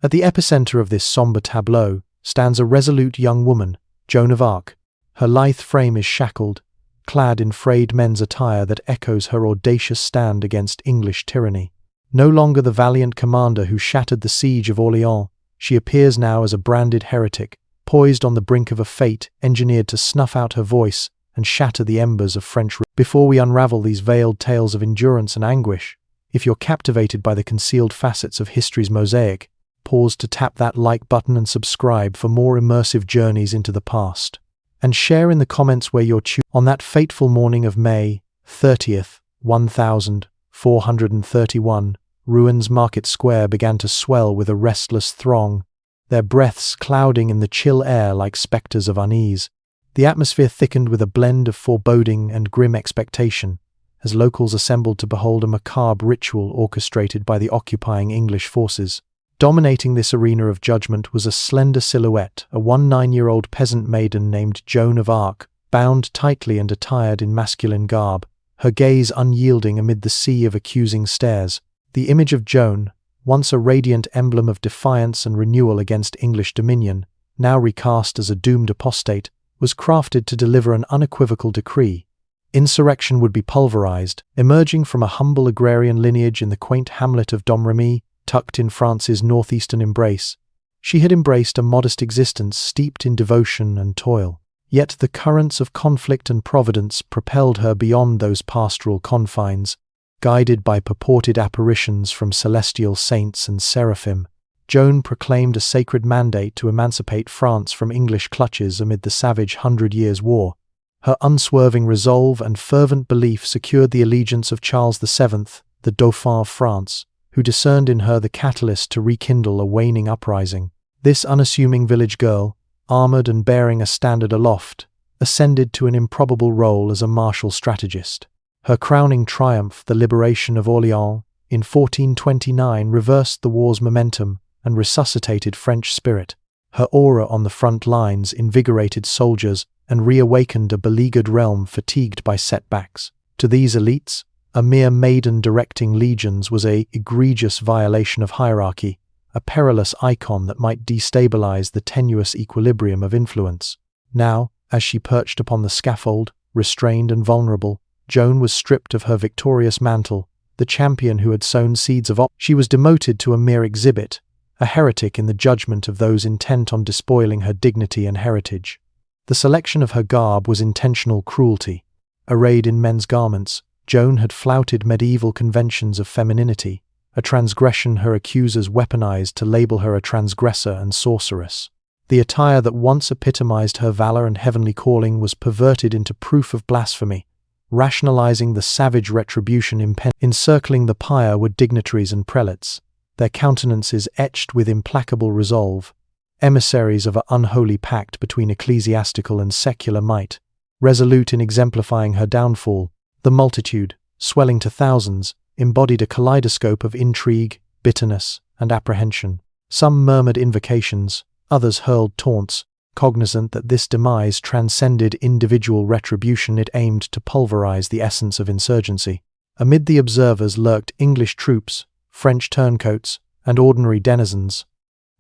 At the epicenter of this somber tableau stands a resolute young woman, Joan of Arc. Her lithe frame is shackled, clad in frayed men's attire that echoes her audacious stand against English tyranny. No longer the valiant commander who shattered the siege of Orleans, she appears now as a branded heretic, poised on the brink of a fate engineered to snuff out her voice and shatter the embers of French. Before we unravel these veiled tales of endurance and anguish, if you're captivated by the concealed facets of history's mosaic, pause to tap that like button and subscribe for more immersive journeys into the past. And share in the comments where you're on that fateful morning of May 30th, 1431, Rouen Market Square began to swell with a restless throng, their breaths clouding in the chill air like specters of unease. The atmosphere thickened with a blend of foreboding and grim expectation, as locals assembled to behold a macabre ritual orchestrated by the occupying English forces. Dominating this arena of judgment was a slender silhouette, a 19-year-old peasant maiden named Joan of Arc, bound tightly and attired in masculine garb, her gaze unyielding amid the sea of accusing stares. The image of Joan, once a radiant emblem of defiance and renewal against English dominion, now recast as a doomed apostate, was crafted to deliver an unequivocal decree. Insurrection would be pulverized. Emerging from a humble agrarian lineage in the quaint hamlet of Domremy, tucked in France's northeastern embrace, she had embraced a modest existence steeped in devotion and toil. Yet the currents of conflict and providence propelled her beyond those pastoral confines. Guided by purported apparitions from celestial saints and seraphim, Joan proclaimed a sacred mandate to emancipate France from English clutches amid the savage 100 Years' War. Her unswerving resolve and fervent belief secured the allegiance of Charles VII, the Dauphin of France, who discerned in her the catalyst to rekindle a waning uprising. This unassuming village girl, armored and bearing a standard aloft, ascended to an improbable role as a martial strategist. Her crowning triumph, the liberation of Orleans, in 1429 reversed the war's momentum and resuscitated French spirit. Her aura on the front lines invigorated soldiers and reawakened a beleaguered realm fatigued by setbacks. To these elites, a mere maiden directing legions was an egregious violation of hierarchy, a perilous icon that might destabilize the tenuous equilibrium of influence. Now, as she perched upon the scaffold, restrained and vulnerable, Joan was stripped of her victorious mantle, the champion who had sown seeds of she was demoted to a mere exhibit, a heretic in the judgment of those intent on despoiling her dignity and heritage. The selection of her garb was intentional cruelty. Arrayed in men's garments, Joan had flouted medieval conventions of femininity, a transgression her accusers weaponized to label her a transgressor and sorceress. The attire that once epitomized her valor and heavenly calling was perverted into proof of blasphemy, rationalizing the savage retribution encircling the pyre were dignitaries and prelates, their countenances etched with implacable resolve, emissaries of an unholy pact between ecclesiastical and secular might. Resolute in exemplifying her downfall, the multitude, swelling to thousands, embodied a kaleidoscope of intrigue, bitterness, and apprehension. Some murmured invocations, others hurled taunts, cognizant that this demise transcended individual retribution. It aimed to pulverize the essence of insurgency. Amid the observers lurked English troops, French turncoats, and ordinary denizens,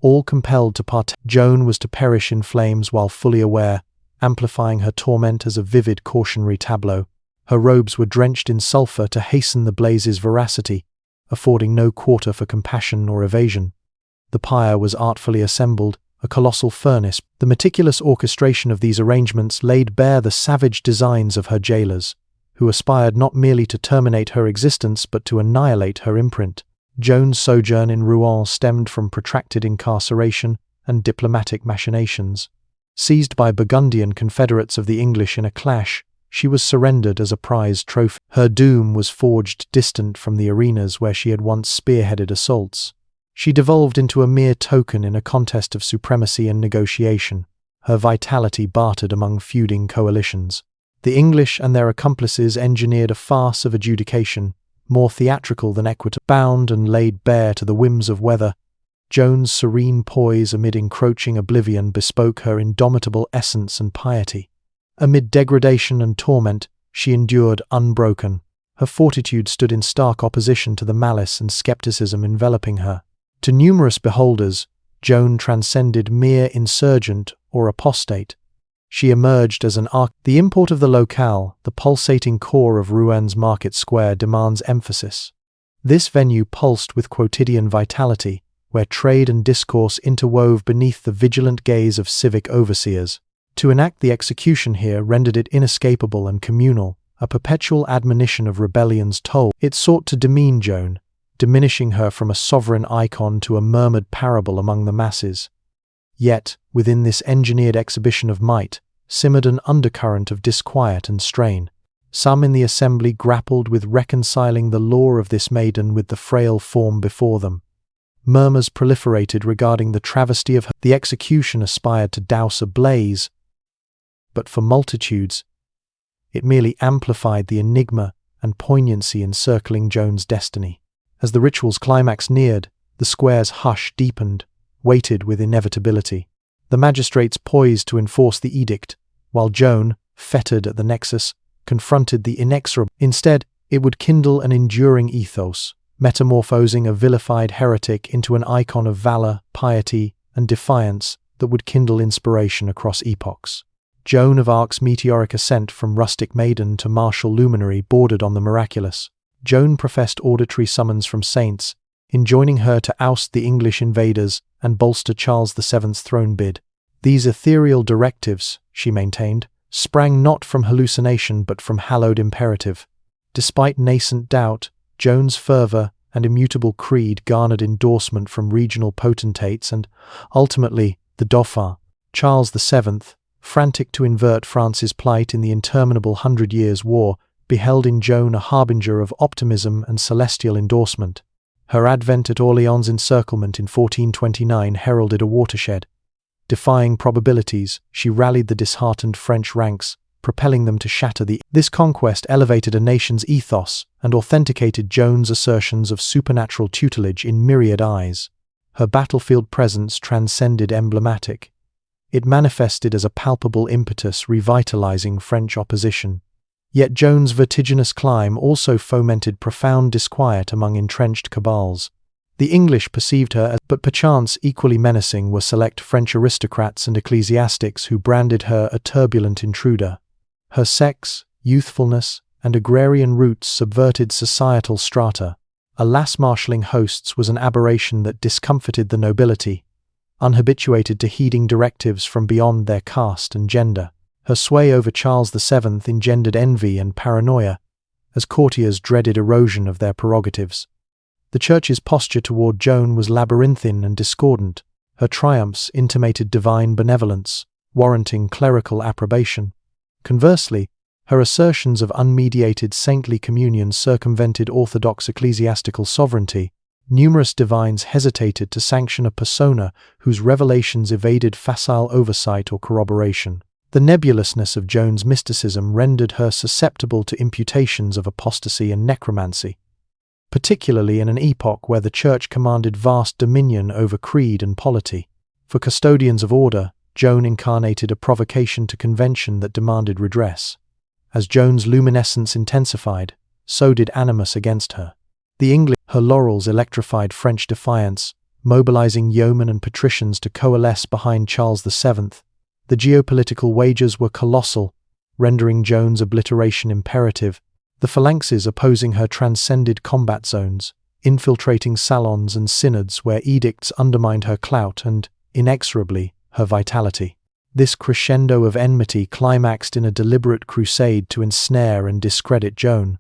all compelled to partake. Joan was to perish in flames while fully aware, amplifying her torment as a vivid cautionary tableau. Her robes were drenched in sulphur to hasten the blaze's voracity, affording no quarter for compassion or evasion. The pyre was artfully assembled, a colossal furnace. The meticulous orchestration of these arrangements laid bare the savage designs of her jailers, who aspired not merely to terminate her existence but to annihilate her imprint. Joan's sojourn in Rouen stemmed from protracted incarceration and diplomatic machinations. Seized by Burgundian confederates of the English in a clash, she was surrendered as a prized trophy. Her doom was forged distant from the arenas where she had once spearheaded assaults. She devolved into a mere token in a contest of supremacy and negotiation, her vitality bartered among feuding coalitions. The English and their accomplices engineered a farce of adjudication, more theatrical than equitable. Bound and laid bare to the whims of weather, Joan's serene poise amid encroaching oblivion bespoke her indomitable essence and piety. Amid degradation and torment, she endured unbroken. Her fortitude stood in stark opposition to the malice and skepticism enveloping her. To numerous beholders, Joan transcended mere insurgent or apostate. She emerged as an arc. The import of the locale, the pulsating core of Rouen market square, demands emphasis. This venue pulsed with quotidian vitality, where trade and discourse interwove beneath the vigilant gaze of civic overseers. To enact the execution here rendered it inescapable and communal, a perpetual admonition of rebellion's toll. It sought to demean Joan, diminishing her from a sovereign icon to a murmured parable among the masses. Yet, within this engineered exhibition of might, simmered an undercurrent of disquiet and strain. Some in the assembly grappled with reconciling the lore of this maiden with the frail form before them. Murmurs proliferated regarding the travesty of her. The execution aspired to douse a blaze, but for multitudes, it merely amplified the enigma and poignancy encircling Joan's destiny. As the ritual's climax neared, the square's hush deepened, weighted with inevitability. The magistrates poised to enforce the edict, while Joan, fettered at the nexus, confronted the inexorable. Instead, it would kindle an enduring ethos, metamorphosing a vilified heretic into an icon of valor, piety, and defiance that would kindle inspiration across epochs. Joan of Arc's meteoric ascent from rustic maiden to martial luminary bordered on the miraculous. Joan professed auditory summons from saints, enjoining her to oust the English invaders and bolster Charles VII's throne bid. These ethereal directives, she maintained, sprang not from hallucination but from hallowed imperative. Despite nascent doubt, Joan's fervor and immutable creed garnered endorsement from regional potentates and, ultimately, the Dauphin, Charles VII, frantic to invert France's plight in the interminable Hundred Years' War, beheld in Joan a harbinger of optimism and celestial endorsement. Her advent at Orleans' encirclement in 1429 heralded a watershed. Defying probabilities, she rallied the disheartened French ranks, propelling them to shatter the. This conquest elevated a nation's ethos and authenticated Joan's assertions of supernatural tutelage in myriad eyes. Her battlefield presence transcended emblematic. It manifested as a palpable impetus revitalizing French opposition. Yet Joan's vertiginous climb also fomented profound disquiet among entrenched cabals. The English perceived her as, but perchance equally menacing were select French aristocrats and ecclesiastics who branded her a turbulent intruder. Her sex, youthfulness, and agrarian roots subverted societal strata. A lass-marshalling hosts was an aberration that discomfited the nobility, unhabituated to heeding directives from beyond their caste and gender. Her sway over Charles VII engendered envy and paranoia, as courtiers dreaded erosion of their prerogatives. The Church's posture toward Joan was labyrinthine and discordant. Her triumphs intimated divine benevolence, warranting clerical approbation. Conversely, her assertions of unmediated saintly communion circumvented orthodox ecclesiastical sovereignty. Numerous divines hesitated to sanction a persona whose revelations evaded facile oversight or corroboration. The nebulousness of Joan's mysticism rendered her susceptible to imputations of apostasy and necromancy, particularly in an epoch where the Church commanded vast dominion over creed and polity. For custodians of order, Joan incarnated a provocation to convention that demanded redress. As Joan's luminescence intensified, so did animus against her. Her laurels electrified French defiance, mobilizing yeomen and patricians to coalesce behind Charles VII. The geopolitical wagers were colossal, rendering Joan's obliteration imperative. The phalanxes opposing her transcended combat zones, infiltrating salons and synods where edicts undermined her clout and, inexorably, her vitality. This crescendo of enmity climaxed in a deliberate crusade to ensnare and discredit Joan.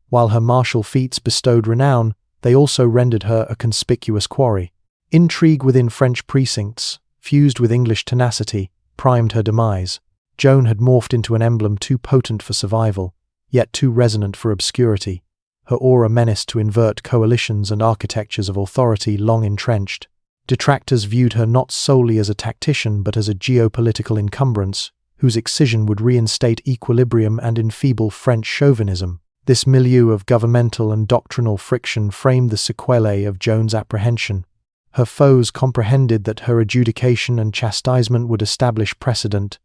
While her martial feats bestowed renown, they also rendered her a conspicuous quarry. Intrigue within French precincts, fused with English tenacity, primed her demise. Joan had morphed into an emblem too potent for survival, yet too resonant for obscurity. Her aura menaced to invert coalitions and architectures of authority long entrenched. Detractors viewed her not solely as a tactician but as a geopolitical encumbrance, whose excision would reinstate equilibrium and enfeeble French chauvinism. This milieu of governmental and doctrinal friction framed the sequelae of Joan's apprehension. Her foes comprehended that her adjudication and chastisement would establish precedent,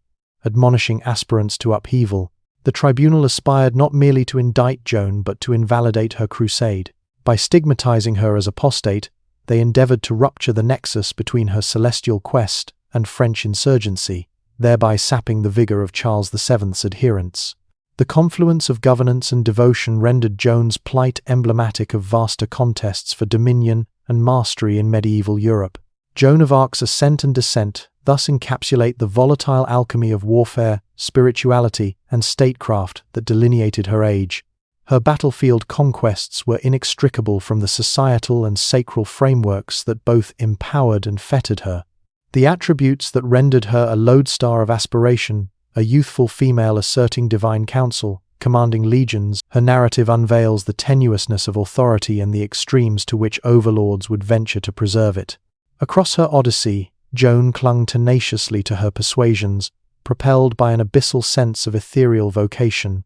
admonishing aspirants to upheaval. The tribunal aspired not merely to indict Joan but to invalidate her crusade. By stigmatizing her as apostate, they endeavored to rupture the nexus between her celestial quest and French insurgency, thereby sapping the vigor of Charles VII's adherents. The confluence of governance and devotion rendered Joan's plight emblematic of vaster contests for dominion and mastery in medieval Europe. Joan of Arc's ascent and descent thus encapsulate the volatile alchemy of warfare, spirituality, and statecraft that delineated her age. Her battlefield conquests were inextricable from the societal and sacral frameworks that both empowered and fettered her. The attributes that rendered her a lodestar of aspiration, a youthful female asserting divine counsel, commanding legions, her narrative unveils the tenuousness of authority and the extremes to which overlords would venture to preserve it. Across her odyssey, Joan clung tenaciously to her persuasions, propelled by an abyssal sense of ethereal vocation.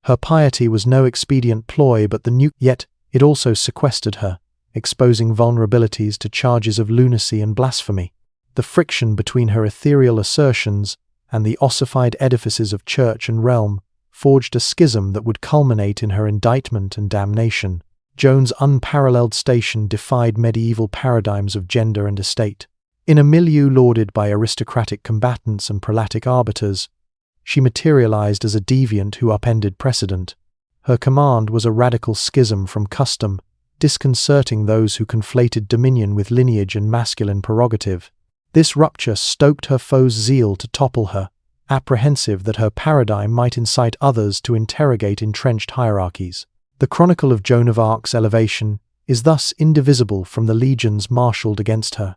Her piety was no expedient ploy but yet it also sequestered her, exposing vulnerabilities to charges of lunacy and blasphemy. The friction between her ethereal assertions and the ossified edifices of church and realm forged a schism that would culminate in her indictment and damnation. Joan's unparalleled station defied medieval paradigms of gender and estate. In a milieu lauded by aristocratic combatants and prelatic arbiters, she materialized as a deviant who upended precedent. Her command was a radical schism from custom, disconcerting those who conflated dominion with lineage and masculine prerogative. This rupture stoked her foes' zeal to topple her, apprehensive that her paradigm might incite others to interrogate entrenched hierarchies. The chronicle of Joan of Arc's elevation is thus indivisible from the legions marshalled against her.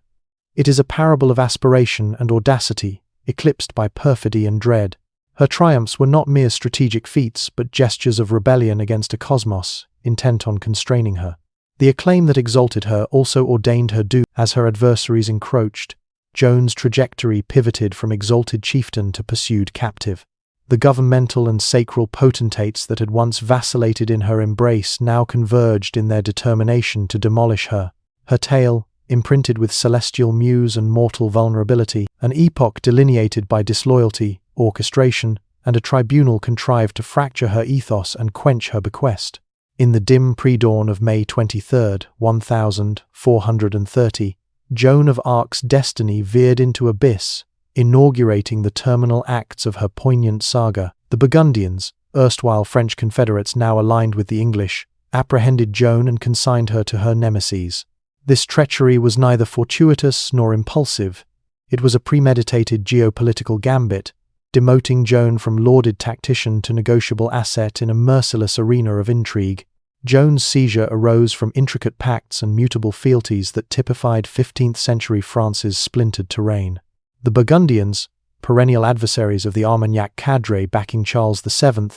It is a parable of aspiration and audacity, eclipsed by perfidy and dread. Her triumphs were not mere strategic feats, but gestures of rebellion against a cosmos intent on constraining her. The acclaim that exalted her also ordained her doom. As her adversaries encroached, Joan's trajectory pivoted from exalted chieftain to pursued captive. The governmental and sacral potentates that had once vacillated in her embrace now converged in their determination to demolish her. Her tale, imprinted with celestial muse and mortal vulnerability, an epoch delineated by disloyalty, orchestration, and a tribunal contrived to fracture her ethos and quench her bequest. In the dim pre-dawn of May 23, 1430, Joan of Arc's destiny veered into abyss, inaugurating the terminal acts of her poignant saga. The Burgundians, erstwhile French confederates now aligned with the English, apprehended Joan and consigned her to her nemesis. This treachery was neither fortuitous nor impulsive. It was a premeditated geopolitical gambit, demoting Joan from lauded tactician to negotiable asset in a merciless arena of intrigue. Joan's seizure arose from intricate pacts and mutable fealties that typified 15th-century France's splintered terrain. The Burgundians, perennial adversaries of the Armagnac cadre backing Charles VII,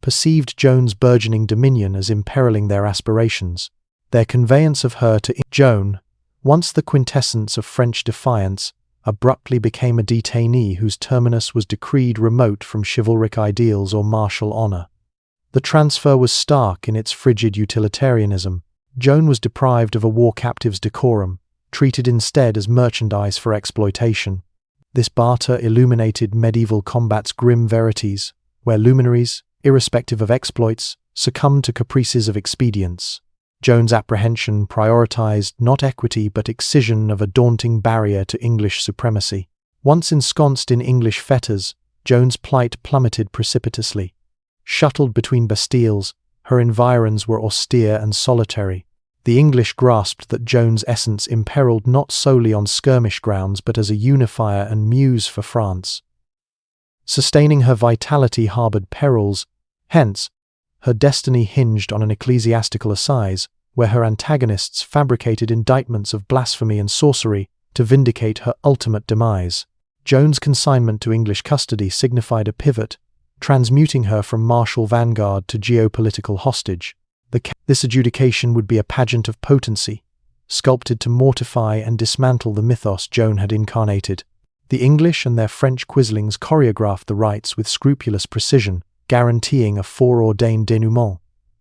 perceived Joan's burgeoning dominion as imperiling their aspirations. Their conveyance of her to Joan, once the quintessence of French defiance, abruptly became a detainee whose terminus was decreed remote from chivalric ideals or martial honor. The transfer was stark in its frigid utilitarianism. Joan was deprived of a war captive's decorum, treated instead as merchandise for exploitation. This barter illuminated medieval combat's grim verities, where luminaries, irrespective of exploits, succumbed to caprices of expedience. Joan's apprehension prioritized not equity but excision of a daunting barrier to English supremacy. Once ensconced in English fetters, Joan's plight plummeted precipitously. Shuttled between bastilles, her environs were austere and solitary. The English grasped that Joan's essence imperiled not solely on skirmish grounds but as a unifier and muse for France. Sustaining her vitality harbored perils, hence, her destiny hinged on an ecclesiastical assize, where her antagonists fabricated indictments of blasphemy and sorcery to vindicate her ultimate demise. Joan's consignment to English custody signified a pivot, transmuting her from martial vanguard to geopolitical hostage. This adjudication would be a pageant of potency, sculpted to mortify and dismantle the mythos Joan had incarnated. The English and their French quislings choreographed the rites with scrupulous precision, guaranteeing a foreordained denouement.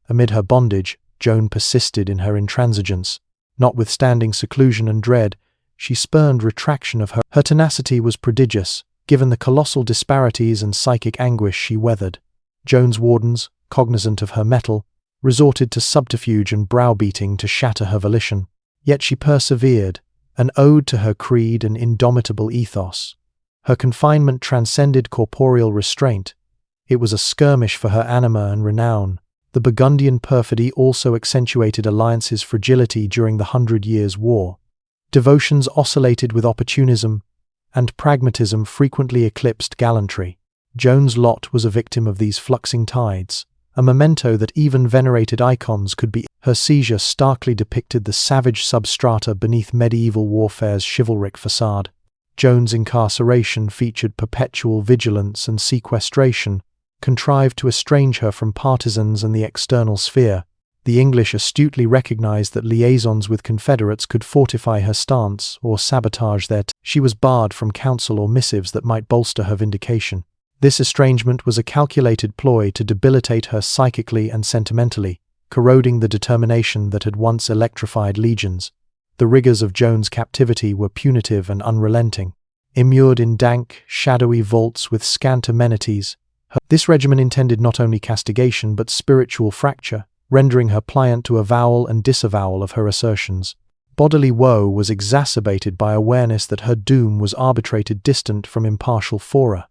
Amid her bondage, Joan persisted in her intransigence. Notwithstanding seclusion and dread, she spurned retraction of her. Her tenacity was prodigious, given the colossal disparities and psychic anguish she weathered. Joan's wardens, cognizant of her mettle, resorted to subterfuge and browbeating to shatter her volition. Yet she persevered, an ode to her creed and indomitable ethos. Her confinement transcended corporeal restraint. It was a skirmish for her anima and renown. The Burgundian perfidy also accentuated alliances' fragility during the 100 Years' War. Devotions oscillated with opportunism, and pragmatism frequently eclipsed gallantry. Joan's lot was a victim of these fluxing tides, a memento that even venerated icons could be. Her seizure starkly depicted the savage substrata beneath medieval warfare's chivalric facade. Joan's incarceration featured perpetual vigilance and sequestration, contrived to estrange her from partisans and the external sphere. The English astutely recognized that liaisons with Confederates could fortify her stance or sabotage their. She was barred from counsel or missives that might bolster her vindication. This estrangement was a calculated ploy to debilitate her psychically and sentimentally, corroding the determination that had once electrified legions. The rigors of Joan's captivity were punitive and unrelenting. Immured in dank, shadowy vaults with scant amenities, this regimen intended not only castigation but spiritual fracture, rendering her pliant to avowal and disavowal of her assertions. Bodily woe was exacerbated by awareness that her doom was arbitrated distant from impartial fora.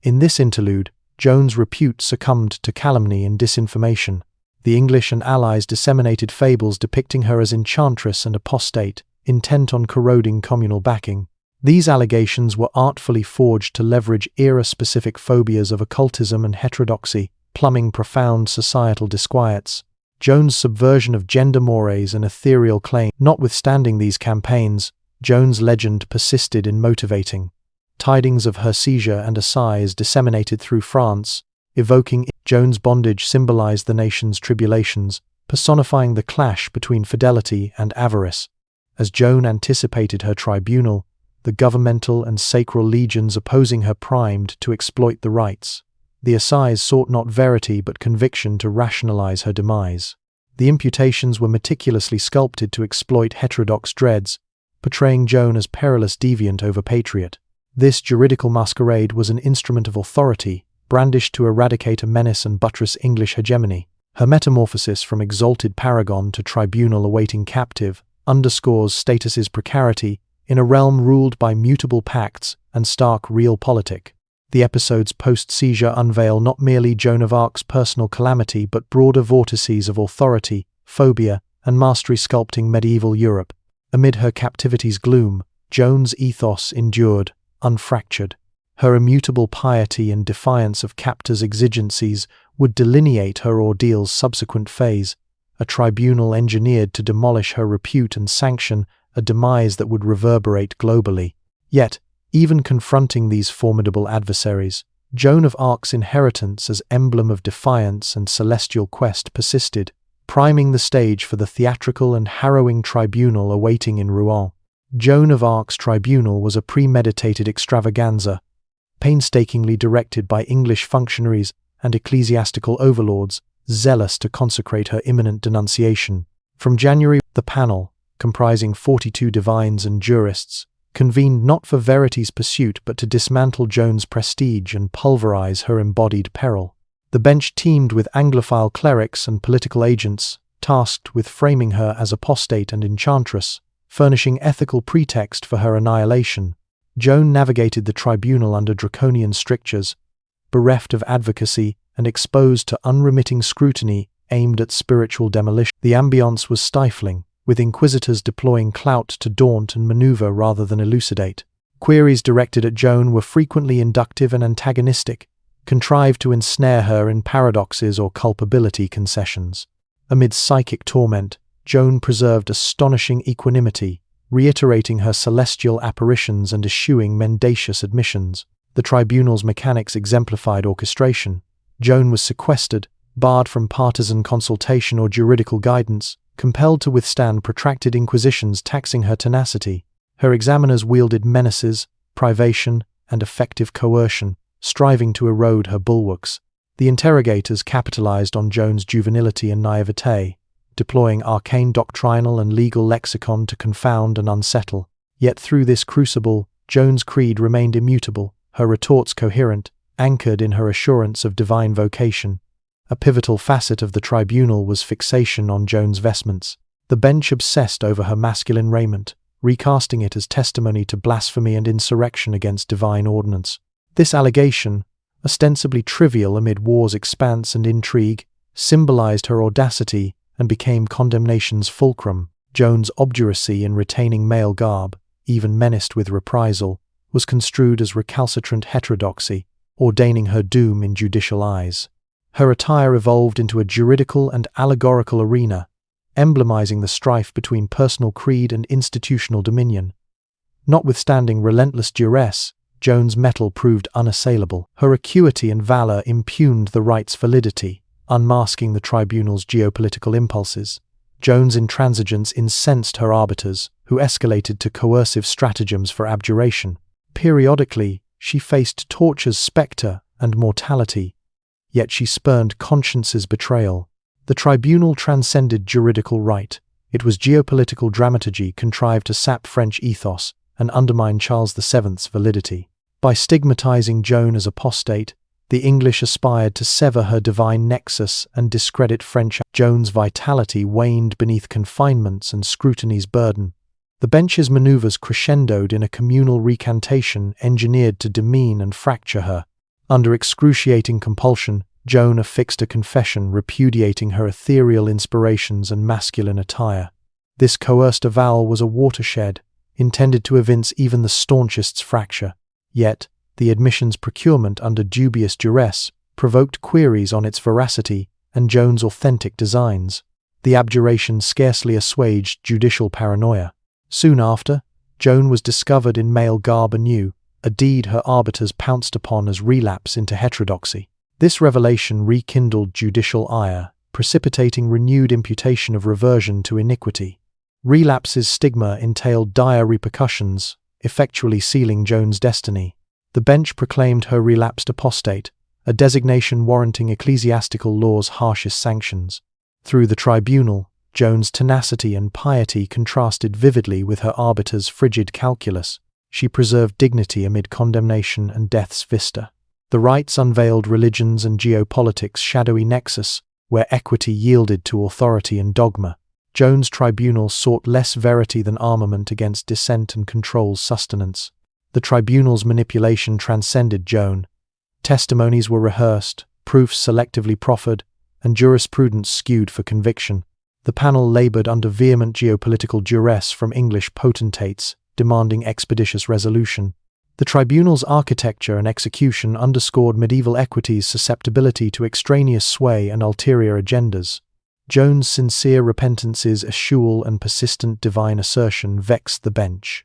In this interlude, Joan's repute succumbed to calumny and disinformation. The English and allies disseminated fables depicting her as enchantress and apostate, intent on corroding communal backing. These allegations were artfully forged to leverage era-specific phobias of occultism and heterodoxy, plumbing profound societal disquiets. Joan's subversion of gender mores and ethereal claims. Notwithstanding these campaigns, Joan's legend persisted in motivating. Tidings of her seizure and assize disseminated through France, evoking. Joan's bondage symbolized the nation's tribulations, personifying the clash between fidelity and avarice. As Joan anticipated her tribunal, the governmental and sacral legions opposing her primed to exploit the rites. The assize sought not verity but conviction to rationalize her demise. The imputations were meticulously sculpted to exploit heterodox dreads, portraying Joan as perilous deviant over patriot. This juridical masquerade was an instrument of authority, brandished to eradicate a menace and buttress English hegemony. Her metamorphosis from exalted paragon to tribunal awaiting captive underscores status's precarity in a realm ruled by mutable pacts and stark realpolitik. The episode's post-seizure unveil not merely Joan of Arc's personal calamity but broader vortices of authority, phobia, and mastery sculpting medieval Europe. Amid her captivity's gloom, Joan's ethos endured, unfractured. Her immutable piety and defiance of captors' exigencies would delineate her ordeal's subsequent phase, a tribunal engineered to demolish her repute and sanction a demise that would reverberate globally. Yet, even confronting these formidable adversaries, Joan of Arc's inheritance as emblem of defiance and celestial quest persisted, priming the stage for the theatrical and harrowing tribunal awaiting in Rouen. Joan of Arc's tribunal was a premeditated extravaganza, painstakingly directed by English functionaries and ecclesiastical overlords, zealous to consecrate her imminent denunciation. From January, the panel, comprising 42 divines and jurists, convened not for verity's pursuit but to dismantle Joan's prestige and pulverize her embodied peril. The bench teemed with Anglophile clerics and political agents, tasked with framing her as apostate and enchantress, furnishing ethical pretext for her annihilation. Joan navigated the tribunal under draconian strictures, bereft of advocacy and exposed to unremitting scrutiny aimed at spiritual demolition. The ambience was stifling, with inquisitors deploying clout to daunt and maneuver rather than elucidate. Queries directed at Joan were frequently inductive and antagonistic, contrived to ensnare her in paradoxes or culpability concessions. Amid psychic torment, Joan preserved astonishing equanimity, reiterating her celestial apparitions and eschewing mendacious admissions. The tribunal's mechanics exemplified orchestration. Joan was sequestered, barred from partisan consultation or juridical guidance, compelled to withstand protracted inquisitions taxing her tenacity. Her examiners wielded menaces, privation, and effective coercion, striving to erode her bulwarks. The interrogators capitalized on Joan's juvenility and naivete, deploying arcane doctrinal and legal lexicon to confound and unsettle. Yet through this crucible, Joan's creed remained immutable, her retorts coherent, anchored in her assurance of divine vocation. A pivotal facet of the tribunal was fixation on Joan's vestments. The bench obsessed over her masculine raiment, recasting it as testimony to blasphemy and insurrection against divine ordinance. This allegation, ostensibly trivial amid war's expanse and intrigue, symbolized her audacity and became condemnation's fulcrum. Joan's obduracy in retaining male garb, even menaced with reprisal, was construed as recalcitrant heterodoxy, ordaining her doom in judicial eyes. Her attire evolved into a juridical and allegorical arena, emblemizing the strife between personal creed and institutional dominion. Notwithstanding relentless duress, Joan's mettle proved unassailable. Her acuity and valor impugned the rite's validity, unmasking the tribunal's geopolitical impulses. Joan's intransigence incensed her arbiters, who escalated to coercive stratagems for abjuration. Periodically, she faced torture's spectre and mortality, yet she spurned conscience's betrayal. The tribunal transcended juridical right. It was geopolitical dramaturgy contrived to sap French ethos and undermine Charles VII's validity. By stigmatizing Joan as apostate, the English aspired to sever her divine nexus and discredit French. Joan's vitality waned beneath confinements and scrutiny's burden. The bench's maneuvers crescendoed in a communal recantation engineered to demean and fracture her. Under excruciating compulsion, Joan affixed a confession repudiating her ethereal inspirations and masculine attire. This coerced avowal was a watershed, intended to evince even the staunchest's fracture. Yet, the admission's procurement under dubious duress provoked queries on its veracity and Joan's authentic designs. The abjuration scarcely assuaged judicial paranoia. Soon after, Joan was discovered in male garb anew, a deed her arbiters pounced upon as relapse into heterodoxy. This revelation rekindled judicial ire, precipitating renewed imputation of reversion to iniquity. Relapse's stigma entailed dire repercussions, effectually sealing Joan's destiny. The bench proclaimed her relapsed apostate, a designation warranting ecclesiastical law's harshest sanctions. Through the tribunal, Joan's tenacity and piety contrasted vividly with her arbiter's frigid calculus. She preserved dignity amid condemnation and death's vista. The rites unveiled religion's and geopolitics' shadowy nexus, where equity yielded to authority and dogma. Joan's tribunal sought less verity than armament against dissent and control's sustenance. The tribunal's manipulation transcended Joan. Testimonies were rehearsed, proofs selectively proffered, and jurisprudence skewed for conviction. The panel labored under vehement geopolitical duress from English potentates, demanding expeditious resolution. The tribunal's architecture and execution underscored medieval equity's susceptibility to extraneous sway and ulterior agendas. Joan's sincere repentance's eschewal and persistent divine assertion vexed the bench.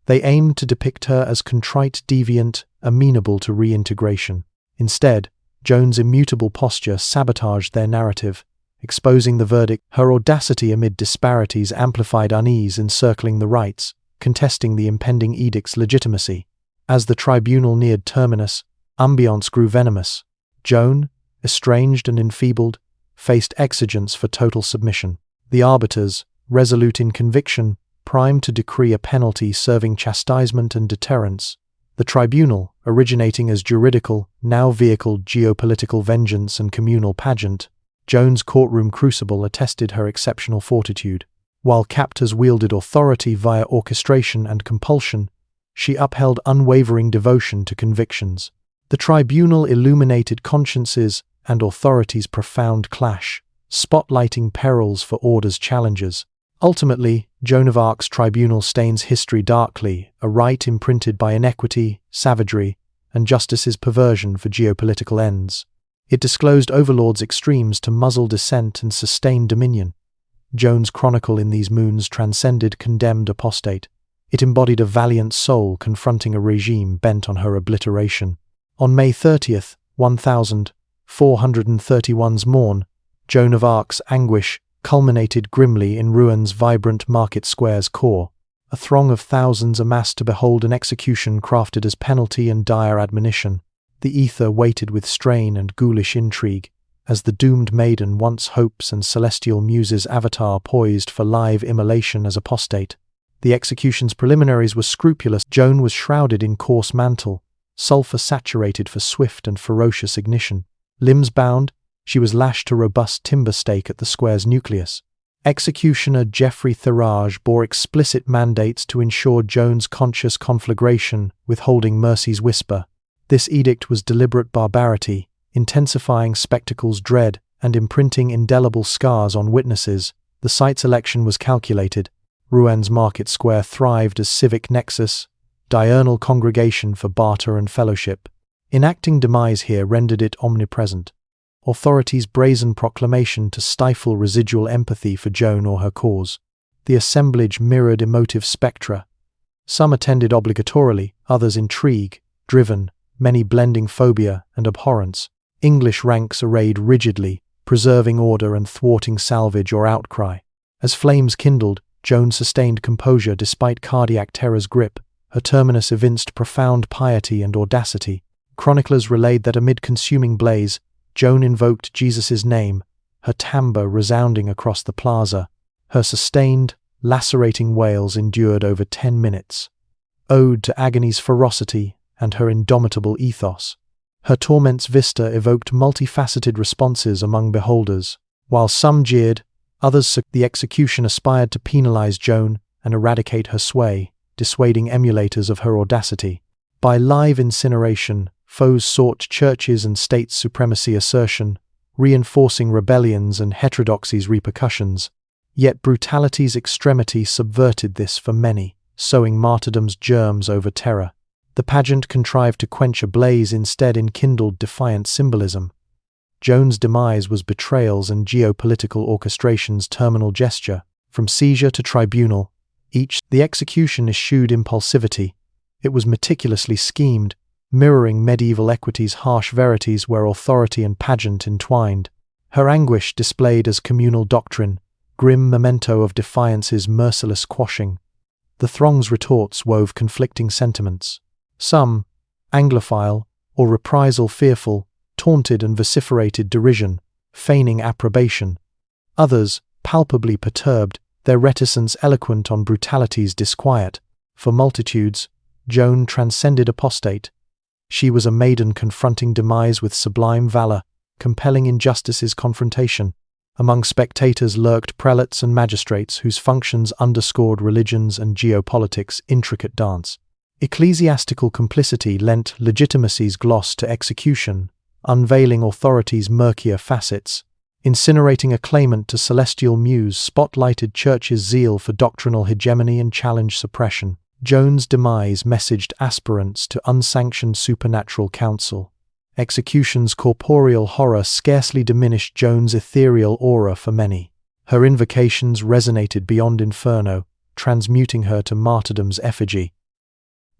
They aimed to depict her as contrite deviant, amenable to reintegration. Instead, Joan's immutable posture sabotaged their narrative, exposing the verdict. Her audacity amid disparities amplified unease encircling the rites, contesting the impending edict's legitimacy. As the tribunal neared terminus, ambiance grew venomous. Joan, estranged and enfeebled, faced exigence for total submission. The arbiters, resolute in conviction, primed to decree a penalty serving chastisement and deterrence. The tribunal, originating as juridical, now vehicled geopolitical vengeance and communal pageant. Joan's courtroom crucible attested her exceptional fortitude. While captors wielded authority via orchestration and compulsion, she upheld unwavering devotion to convictions. The tribunal illuminated consciences and authority's profound clash, spotlighting perils for order's challenges. Ultimately, Joan of Arc's tribunal stains history darkly, a rite imprinted by inequity, savagery, and justice's perversion for geopolitical ends. It disclosed overlords' extremes to muzzle dissent and sustain dominion. Joan's chronicle in these moons transcended condemned apostate. It embodied a valiant soul confronting a regime bent on her obliteration. On May 30th, 1431's morn, Joan of Arc's anguish culminated grimly in Rouen vibrant market square's core. A throng of thousands amassed to behold an execution crafted as penalty and dire admonition. The ether waited with strain and ghoulish intrigue, as the doomed maiden once hopes and celestial muses' avatar poised for live immolation as apostate. The execution's preliminaries were scrupulous. Joan was shrouded in coarse mantle, sulfur saturated for swift and ferocious ignition. Limbs bound, she was lashed to robust timber stake at the square's nucleus. Executioner Geoffrey Tharage bore explicit mandates to ensure Joan's conscious conflagration, withholding mercy's whisper. This edict was deliberate barbarity, intensifying spectacle's dread and imprinting indelible scars on witnesses. The site's election was calculated. Rouen Market Square thrived as civic nexus, diurnal congregation for barter and fellowship. Enacting demise here rendered it omnipresent. Authorities' brazen proclamation to stifle residual empathy for Joan or her cause. The assemblage mirrored emotive spectra. Some attended obligatorily, others intrigue, driven, many blending phobia and abhorrence. English ranks arrayed rigidly, preserving order and thwarting salvage or outcry. As flames kindled, Joan sustained composure despite cardiac terror's grip. Her terminus evinced profound piety and audacity. Chroniclers relayed that amid consuming blaze, Joan invoked Jesus' name, her timbre resounding across the plaza. Her sustained, lacerating wails endured over 10 minutes. Ode to agony's ferocity and her indomitable ethos. Her torment's vista evoked multifaceted responses among beholders. While some jeered, others the execution aspired to penalize Joan and eradicate her sway, dissuading emulators of her audacity. By live incineration, foes sought churches and state's supremacy assertion, reinforcing rebellions and heterodoxy's repercussions. Yet brutality's extremity subverted this for many, sowing martyrdom's germs over terror. The pageant contrived to quench a blaze, instead enkindled defiant symbolism. Joan's demise was betrayals and geopolitical orchestration's terminal gesture. From seizure to tribunal, the execution eschewed impulsivity. It was meticulously schemed, mirroring medieval equity's harsh verities where authority and pageant entwined. Her anguish displayed as communal doctrine, grim memento of defiance's merciless quashing. The throng's retorts wove conflicting sentiments. Some, Anglophile or reprisal fearful, taunted and vociferated derision, feigning approbation. Others, palpably perturbed, their reticence eloquent on brutality's disquiet. For multitudes, Joan transcended apostate. She was a maiden confronting demise with sublime valor, compelling injustice's confrontation. Among spectators lurked prelates and magistrates whose functions underscored religion's and geopolitics' intricate dance. Ecclesiastical complicity lent legitimacy's gloss to execution, unveiling authority's murkier facets. Incinerating a claimant to celestial muse spotlighted church's zeal for doctrinal hegemony and challenge suppression. Joan's demise messaged aspirants to unsanctioned supernatural counsel. Execution's corporeal horror scarcely diminished Joan's ethereal aura for many. Her invocations resonated beyond inferno, transmuting her to martyrdom's effigy.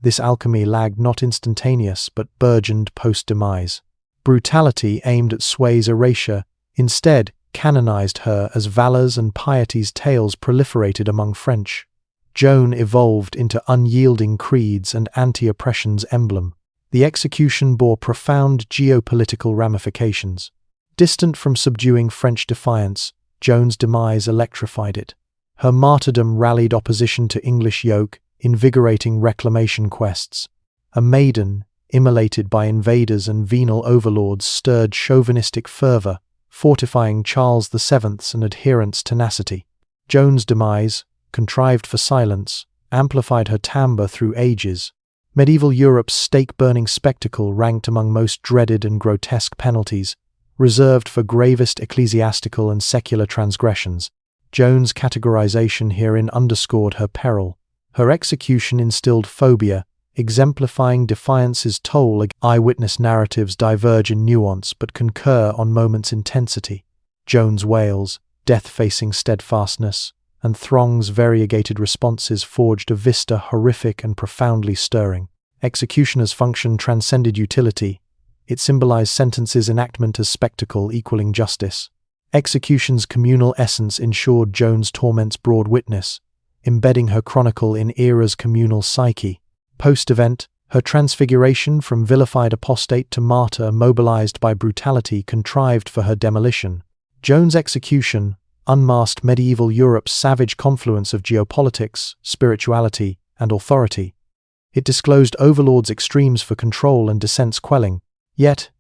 This alchemy lagged not instantaneous but burgeoned post-demise. Brutality aimed at sway's erasure, instead canonized her as valor's and piety's tales proliferated among French. Joan evolved into unyielding creeds and anti-oppression's emblem. The execution bore profound geopolitical ramifications. Distant from subduing French defiance, Joan's demise electrified it. Her martyrdom rallied opposition to English yoke, invigorating reclamation quests. A maiden, immolated by invaders and venal overlords, stirred chauvinistic fervor, fortifying Charles VII's and adherents' tenacity. Joan's demise, contrived for silence, amplified her timbre through ages. Medieval Europe's stake-burning spectacle ranked among most dreaded and grotesque penalties, reserved for gravest ecclesiastical and secular transgressions. Joan's categorization herein underscored her peril. Her execution instilled phobia, exemplifying defiance's toll. Eyewitness narratives diverge in nuance but concur on moment's intensity. Joan's wails, death-facing steadfastness, and throng's variegated responses forged a vista horrific and profoundly stirring. Executioner's function transcended utility. It symbolized sentence's enactment as spectacle equaling justice. Execution's communal essence ensured Joan's torment's broad witness, embedding her chronicle in era's communal psyche. Post-event, her transfiguration from vilified apostate to martyr mobilized by brutality contrived for her demolition. Joan's execution unmasked medieval Europe's savage confluence of geopolitics, spirituality, and authority. It disclosed overlords' extremes for control and dissent's quelling. Yet,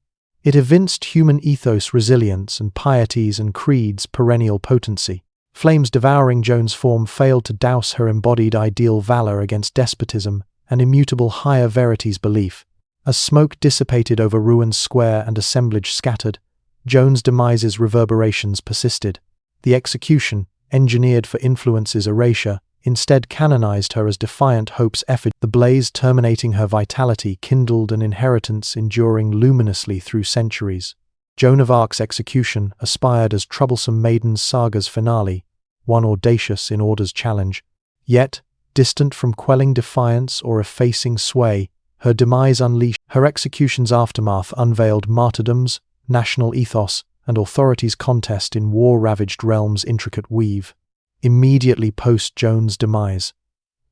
it evinced human ethos resilience and piety's and creed's perennial potency. Flames devouring Joan's form failed to douse her embodied ideal valor against despotism and immutable higher verities belief. As smoke dissipated over ruins square and assemblage scattered, Joan's demise's reverberations persisted. The execution, engineered for influence's erasure, instead canonized her as defiant hope's effigy. The blaze terminating her vitality kindled an inheritance enduring luminously through centuries. Joan of Arc's execution aspired as troublesome maiden saga's finale, one audacious in order's challenge. Yet, distant from quelling defiance or effacing sway, her demise unleashed. Her execution's aftermath unveiled martyrdoms, national ethos, and authority's contest in war-ravaged realms' intricate weave. Immediately post Joan's demise,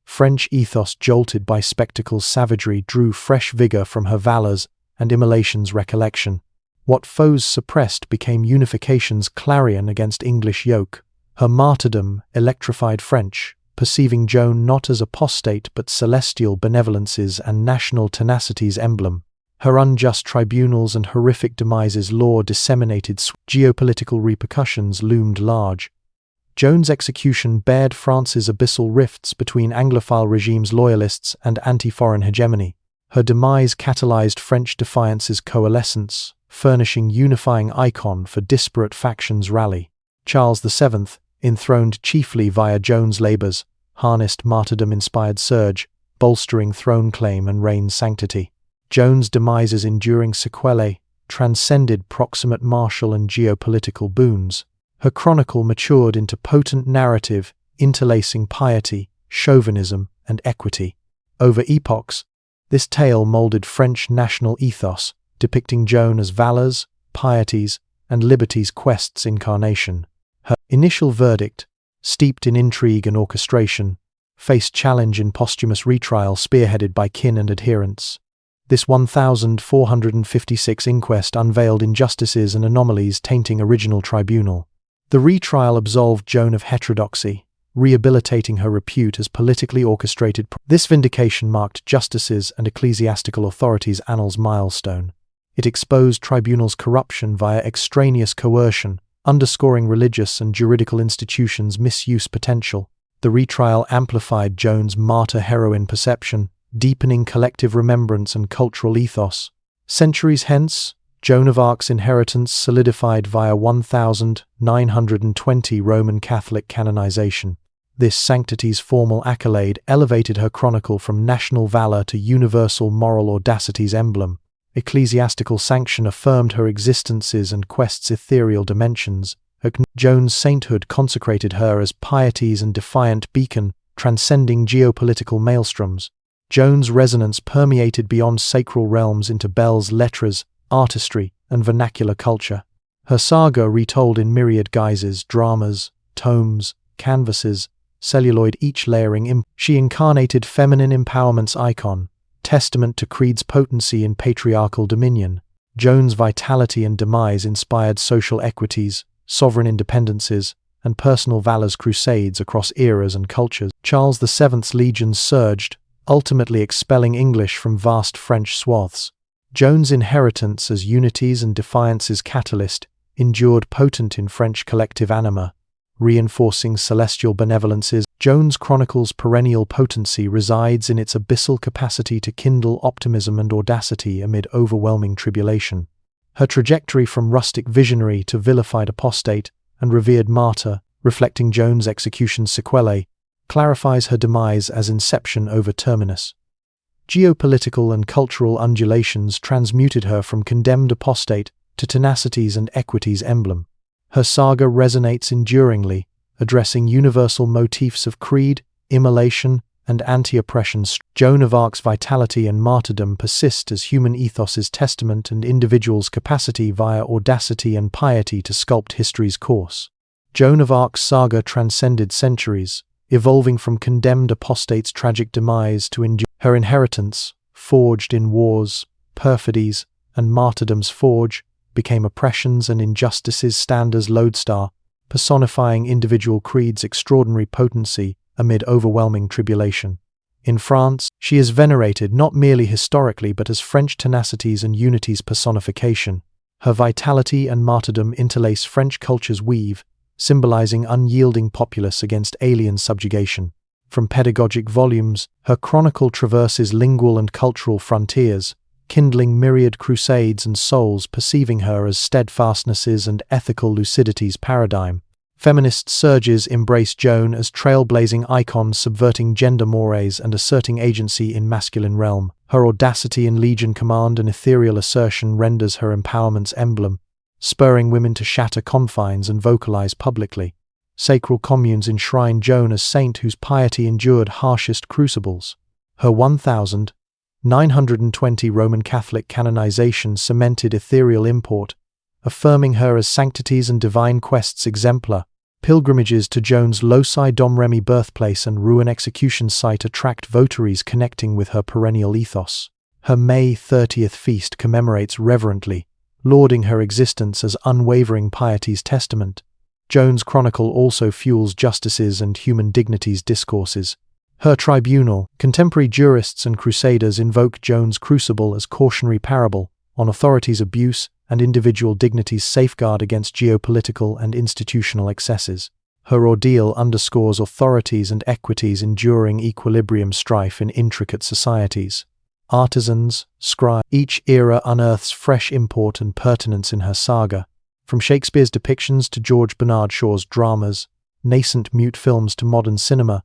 French ethos jolted by spectacle's savagery drew fresh vigor from her valors and immolation's recollection. What foes suppressed became unification's clarion against English yoke. Her martyrdom electrified French, perceiving Joan not as apostate but celestial benevolence's and national tenacity's emblem. Her unjust tribunals and horrific demise's law disseminated. Geopolitical repercussions loomed large. Joan's execution bared France's abyssal rifts between Anglophile regimes' loyalists and anti-foreign hegemony. Her demise catalyzed French defiance's coalescence, furnishing unifying icon for disparate factions' rally. Charles VII, enthroned chiefly via Joan's labors, harnessed martyrdom-inspired surge, bolstering throne claim and reign sanctity. Joan's demise's enduring sequelae transcended proximate martial and geopolitical boons. Her chronicle matured into potent narrative, interlacing piety, chauvinism, and equity. Over epochs, this tale molded French national ethos, depicting Joan as valor's, piety's, and liberty's quest's incarnation. Her initial verdict, steeped in intrigue and orchestration, faced challenge in posthumous retrial spearheaded by kin and adherents. This 1456 inquest unveiled injustices and anomalies tainting original tribunal. The retrial absolved Joan of heterodoxy, rehabilitating her repute as politically orchestrated. This vindication marked justices and ecclesiastical authorities' annals milestone. It exposed tribunals' corruption via extraneous coercion, underscoring religious and juridical institutions' misuse potential. The retrial amplified Joan's martyr-heroine perception, deepening collective remembrance and cultural ethos. Centuries hence, Joan of Arc's inheritance solidified via 1920 Roman Catholic canonization. This sanctity's formal accolade elevated her chronicle from national valor to universal moral audacity's emblem. Ecclesiastical sanction affirmed her existence's and quest's ethereal dimensions. Joan's sainthood consecrated her as piety's and defiant beacon, transcending geopolitical maelstroms. Joan's resonance permeated beyond sacral realms into belles lettres, artistry, and vernacular culture. Her saga retold in myriad guises, dramas, tomes, canvases, celluloid, each layering she incarnated feminine empowerment's icon, testament to creed's potency in patriarchal dominion. Joan's vitality and demise inspired social equities, sovereign independences, and personal valor's crusades across eras and cultures. Charles VII's legions surged, ultimately expelling English from vast French swaths. Joan's inheritance as unity's and defiance's catalyst endured potent in French collective anima, reinforcing celestial benevolences. Joan's chronicle's perennial potency resides in its abyssal capacity to kindle optimism and audacity amid overwhelming tribulation. Her trajectory from rustic visionary to vilified apostate and revered martyr, reflecting Joan's execution sequelae, clarifies her demise as inception over terminus. Geopolitical and cultural undulations transmuted her from condemned apostate to tenacity's and equity's emblem. Her saga resonates enduringly, addressing universal motifs of creed, immolation, and anti-oppression. Joan of Arc's vitality and martyrdom persist as human ethos's testament and individuals' capacity via audacity and piety to sculpt history's course. Joan of Arc's saga transcended centuries, evolving from condemned apostate's tragic demise to endure. Her inheritance, forged in wars, perfidies, and martyrdom's forge, became oppression's and injustice's standards lodestar, personifying individual creed's extraordinary potency amid overwhelming tribulation. In France, she is venerated not merely historically but as French tenacity's and unity's personification. Her vitality and martyrdom interlace French culture's weave, symbolizing unyielding populace against alien subjugation. From pedagogic volumes, her chronicle traverses lingual and cultural frontiers, kindling myriad crusades and souls perceiving her as steadfastness's and ethical lucidity's paradigm. Feminist surges embrace Joan as trailblazing icon subverting gender mores and asserting agency in masculine realm. Her audacity in legion command and ethereal assertion renders her empowerment's emblem, spurring women to shatter confines and vocalize publicly. Sacral communes enshrine Joan as saint whose piety endured harshest crucibles. Her 1,920 Roman Catholic canonization cemented ethereal import, affirming her as sanctities and divine quests exemplar. Pilgrimages to Joan's Loci Domremy birthplace and Rouen execution site attract votaries connecting with her perennial ethos. Her May 30th feast commemorates reverently, lauding her existence as unwavering piety's testament. Joan's chronicle also fuels justice's and human dignity's discourses. Her tribunal, contemporary jurists and crusaders invoke Joan's crucible as cautionary parable on authorities' abuse and individual dignity's safeguard against geopolitical and institutional excesses. Her ordeal underscores authorities' and equity's enduring equilibrium strife in intricate societies. Artisans, scribes, each era unearths fresh import and pertinence in her saga. From Shakespeare's depictions to George Bernard Shaw's dramas, nascent mute films to modern cinema,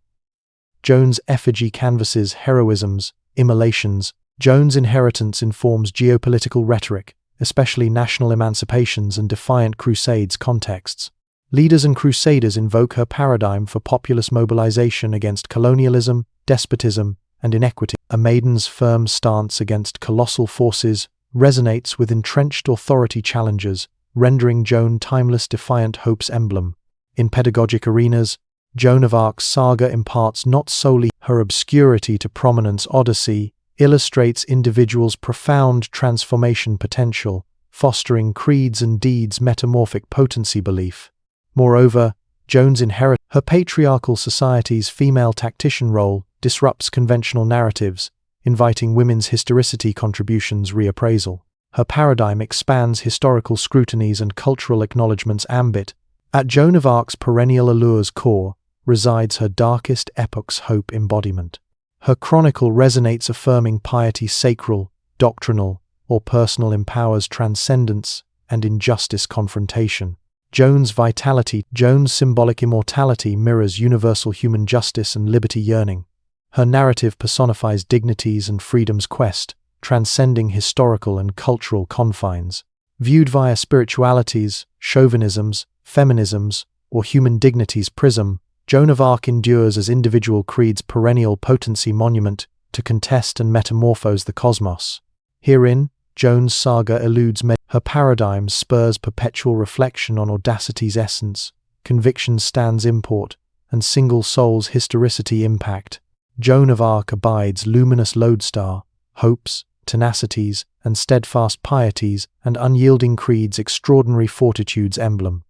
Joan's effigy canvases heroisms, immolations. Joan's inheritance informs geopolitical rhetoric, especially national emancipations and defiant crusades contexts. Leaders and crusaders invoke her paradigm for populist mobilization against colonialism, despotism, and inequity. A maiden's firm stance against colossal forces resonates with entrenched authority challengers, rendering Joan timeless defiant hope's emblem. In pedagogic arenas, Joan of Arc's saga imparts not solely her obscurity to prominence. Odyssey illustrates individuals' profound transformation potential, fostering creeds and deeds' metamorphic potency belief. Moreover, Joan's inherits her patriarchal society's female tactician role disrupts conventional narratives, inviting women's historicity contributions reappraisal. Her paradigm expands historical scrutinies and cultural acknowledgments ambit. At Joan of Arc's perennial allure's core resides her darkest epoch's hope embodiment. Her chronicle resonates affirming piety's sacral, doctrinal, or personal empowers transcendence and injustice confrontation. Joan's vitality, Joan's symbolic immortality mirrors universal human justice and liberty yearning. Her narrative personifies dignity's and freedom's quest, transcending historical and cultural confines. Viewed via spirituality's, chauvinism's, feminism's, or human dignity's prism, Joan of Arc endures as individual creed's perennial potency monument to contest and metamorphose the cosmos. Herein, Joan's saga eludes her paradigm spurs perpetual reflection on audacity's essence, conviction stands import, and single soul's historicity impact. Joan of Arc abides luminous lodestar, hopes, tenacities, and steadfast pieties, and unyielding creed's extraordinary fortitude's emblem.